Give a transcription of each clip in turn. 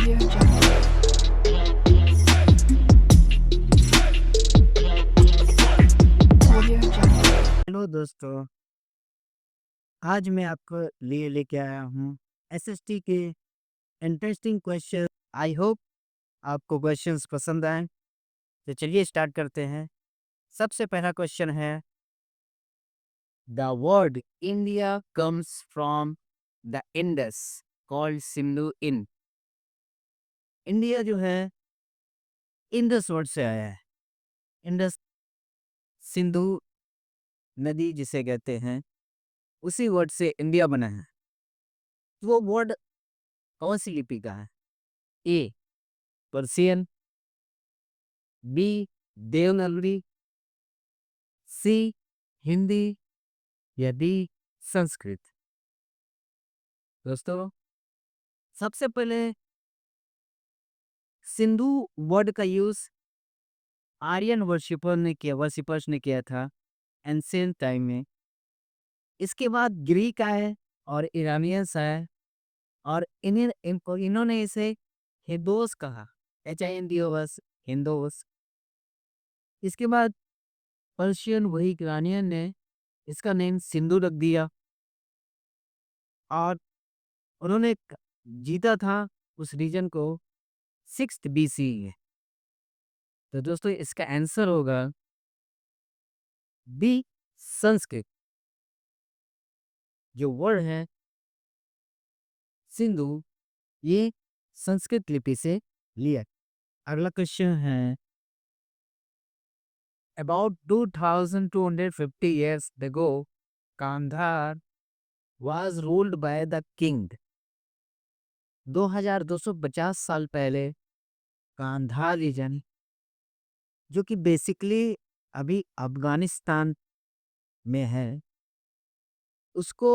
Audio Jungle. Audio Jungle. Hello दोस्तों, आज मैं आपको लिए लेके आया हूँ एसएसटी के इंटरेस्टिंग क्वेश्चन। आई होप आपको क्वेश्चंस पसंद आए। तो चलिए स्टार्ट करते हैं। सबसे पहला क्वेश्चन है, the word India comes from the Indus called Sindhu in. India जो है इंडस वर्ड से आया है। इंडस सिंधु नदी जिसे कहते हैं, उसी वर्ड से इंडिया बना है। तो वो वर्ड कौन सी लिपि का है? ए पर्सियन, बी देवनागरी, सी हिंदी या डी संस्कृत। दोस्तों, सबसे पहले सिंधु वर्ड का यूज आर्यन वर्शिपर्स ने किया था एंशियंट टाइम में। इसके बाद ग्रीक आए और ईरानियंस आए और इन्होंने इसे हिंदोस कहा, HINDOS, हिंदोस। इसके बाद पर्शियन वही ईरानियन ने इसका नेम सिंधु रख दिया और उन्होंने जीता था उस रीजन को 6th BC में। तो दोस्तों, इसका आंसर होगा बी संस्कृत। जो वर्ड है सिंधु, ये संस्कृत लिपि से लिया। अगला क्वेश्चन है, about 2250 years ago Kandahar was ruled by the king। 2250 साल पहले कांधार रीजन, जो कि बेसिकली अभी अफगानिस्तान में है, उसको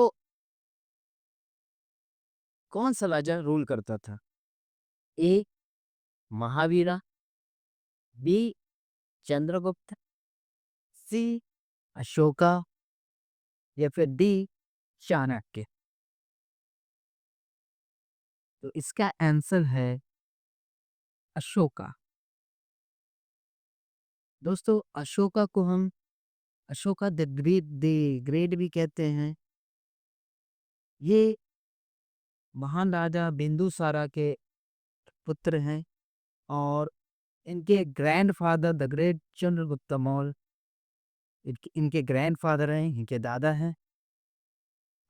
कौन सा राजा रूल करता था? ए महावीरा, बी चंद्रगुप्त, सी अशोका या फिर डी चाणक्य। तो इसका आंसर है अशोका। दोस्तों, अशोका को हम अशोका द ग्रेट भी कहते हैं। ये महान राजा बिंदुसारा के पुत्र हैं और इनके grandfather the great Chandragupta Maurya इनके ग्रैंडफादर हैं, इनके दादा हैं।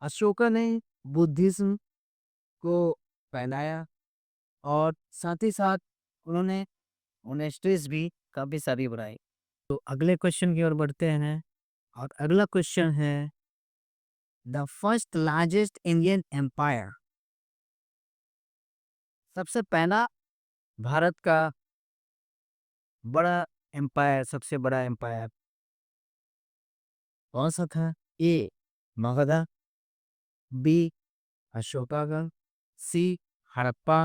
अशोका ने बुद्धिज्म को फैलाया और साथ ही साथ उन्होंने मोनेस्ट्रीज भी काफी सारी बनाई। तो अगले क्वेश्चन की ओर बढ़ते हैं और अगला क्वेश्चन है, the first largest Indian empire. सबसे पहला भारत का बड़ा एम्पायर, सबसे बड़ा एम्पायर कौन सा था? ए मगधा, बी अशोकागढ़, सी हड़प्पा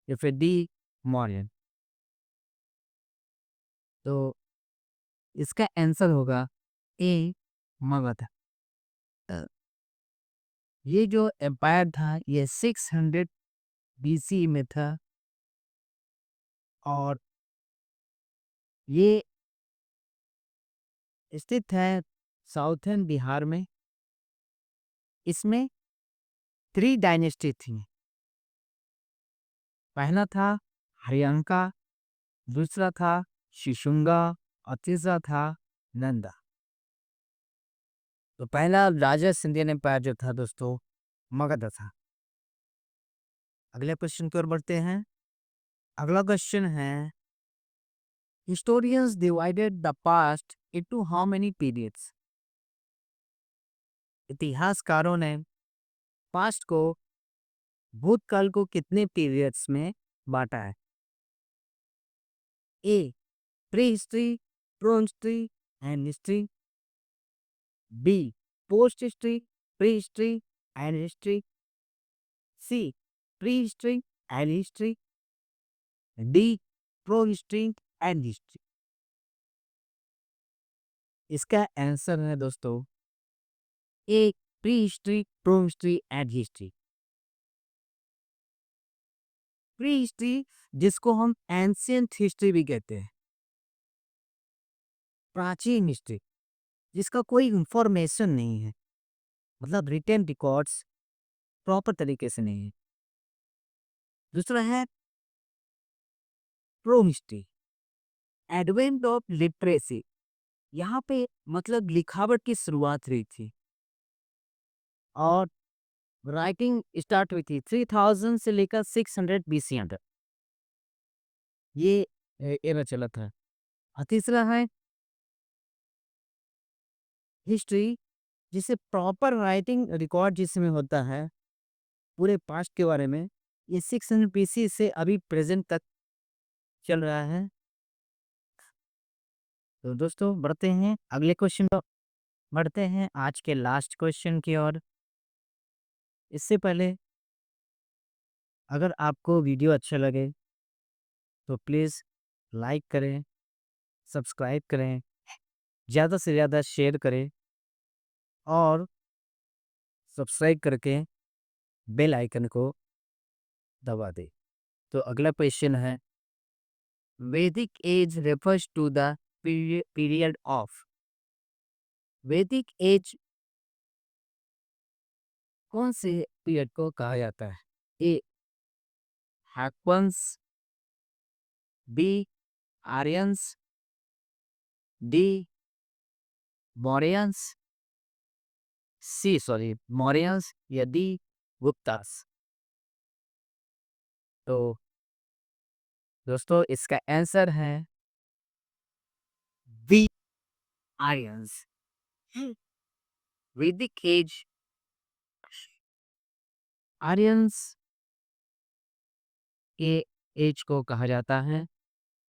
या फिर डी मौर्यन। तो इसका आंसर होगा ए मगध। अ, ये जो एम्पायर था ये 600 BC में था और ये स्थित है साउथर्न बिहार में। इसमें 3 डायनेस्टी थी। पहला था हरियंका, दूसरा था शिशुंगा और तीसरा था नंदा। तो पहला लार्जेस्ट इंडियन एम्पायर जो था दोस्तों, मगध था। अगले क्वेश्चन की ओर बढ़ते हैं। अगला क्वेश्चन है, historians divided the past into how many periods. इतिहासकारों ने पास्ट को, भूतकाल को कितने पीरियड्स में बांटा है? A pre history, pro history and history, B post history, pre history and history, C pre history and history, D pro history and history. इसका आंसर है दोस्तों A pre history, pro history and history. Pre history जिसको हम ancient history भी कहते हैं, प्राचीन history जिसका कोई इंफॉर्मेशन नहीं है, मतलब रिटन रिकॉर्ड्स प्रॉपर तरीके से नहीं है। दूसरा है pro history, advent of literacy, यहाँ पे मतलब लिखावट की शुरुआत हुई थी और राइटिंग स्टार्ट हुई थी 3000 से लेकर 600 बीसी अंदर, ये एरा चला था। और तीसरा है हिस्ट्री, जिसे प्रॉपर राइटिंग रिकॉर्ड जिसमें होता है पूरे पास्ट के बारे में, ये 600 बीसी से अभी प्रेजेंट तक चल रहा है। तो दोस्तों बढ़ते हैं अगले क्वेश्चन पर, बढ़ते हैं आज के लास्ट क्वेश्चन की ओर। इससे पहले अगर आपको वीडियो अच्छा लगे तो प्लीज़ लाइक करें, सब्सक्राइब करें, ज़्यादा से ज़्यादा शेयर करें और सब्सक्राइब करके बेल आइकन को दबा दें। तो अगला क्वेश्चन है, Vedic age refers to the period of, Vedic age कौन से पीरियड को कहा जाता है? ए हैक्वंस, B Aryans, D Mauryans, Mauryans या डी गुप्तास। तो दोस्तों इसका आंसर है B Aryans. Vedic age Aryans के एज को कहा जाता है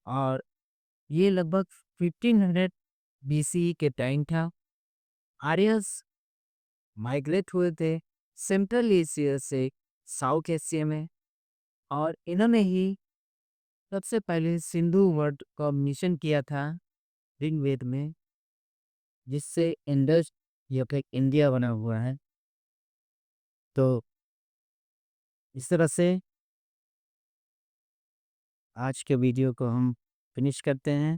और ये लगभग 1500 बीसी के टाइम था। आर्यंस माइग्रेट हुए थे सेंट्रल एशिया से साउथ एशिया में और इन्होंने ही सबसे पहले सिंधु वर्ड का मिशन किया था ऋग्वेद में, जिससे इंडस या फिर इंडिया बना हुआ है। तो इस तरह से आज के वीडियो को हम फिनिश करते हैं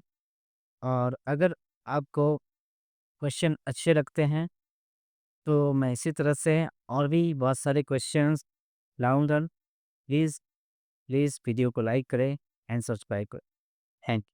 और अगर आपको क्वेश्चन अच्छे लगते हैं तो मैं इसी तरह से और भी बहुत सारे क्वेश्चंस लाऊंगा। प्लीज़ प्लीज़ वीडियो को लाइक करें एंड सब्सक्राइब करें। Thank you.